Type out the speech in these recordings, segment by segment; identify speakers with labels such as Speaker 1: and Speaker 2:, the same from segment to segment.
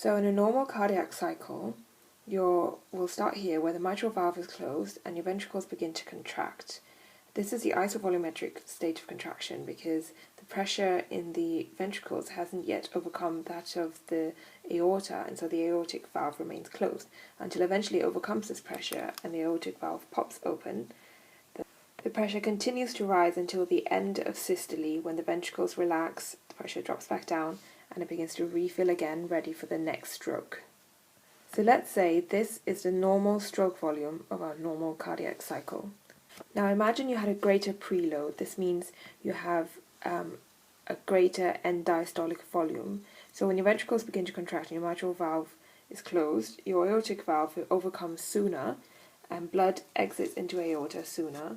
Speaker 1: So in a normal cardiac cycle, we'll start here where the mitral valve is closed and your ventricles begin to contract. This is the isovolumetric state of contraction because the pressure in the ventricles hasn't yet overcome that of the aorta, and so the aortic valve remains closed until eventually it overcomes this pressure and the aortic valve pops open. The pressure continues to rise until the end of systole, when the ventricles relax, the pressure drops back down, and it begins to refill again, ready for the next stroke. So let's say this is the normal stroke volume of our normal cardiac cycle. Now imagine you had a greater preload. This means you have a greater end diastolic volume. So when your ventricles begin to contract and your mitral valve is closed, your aortic valve will overcome sooner and blood exits into aorta sooner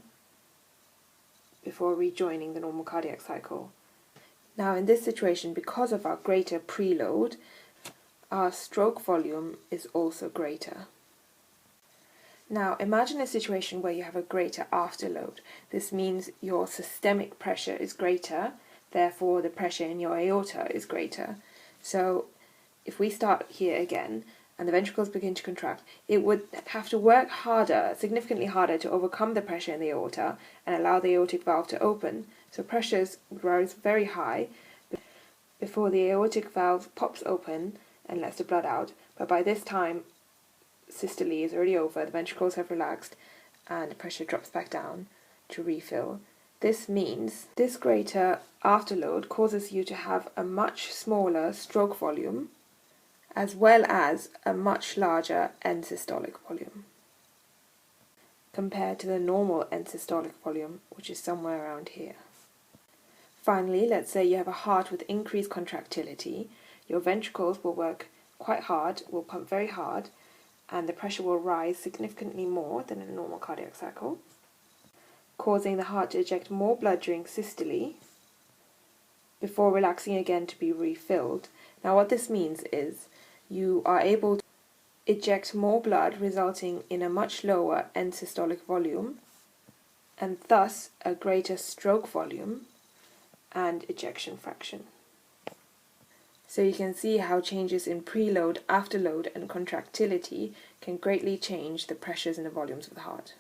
Speaker 1: before rejoining the normal cardiac cycle. Now in this situation, because of our greater preload, our stroke volume is also greater. Now imagine a situation where you have a greater afterload. This means your systemic pressure is greater, therefore the pressure in your aorta is greater. So if we start here again, and the ventricles begin to contract, it would have to work harder, significantly harder, to overcome the pressure in the aorta and allow the aortic valve to open. So pressures would rise very high before the aortic valve pops open and lets the blood out. But by this time, systole is already over, the ventricles have relaxed, and the pressure drops back down to refill. This means this greater afterload causes you to have a much smaller stroke volume, as well as a much larger end systolic volume compared to the normal end systolic volume, which is somewhere around here. Finally, let's say you have a heart with increased contractility. Your ventricles will work quite hard, will pump very hard, and the pressure will rise significantly more than in a normal cardiac cycle, causing the heart to eject more blood during systole before relaxing again to be refilled. Now what this means is you are able to eject more blood, resulting in a much lower end systolic volume, and thus a greater stroke volume and ejection fraction. So you can see how changes in preload, afterload, and contractility can greatly change the pressures and the volumes of the heart.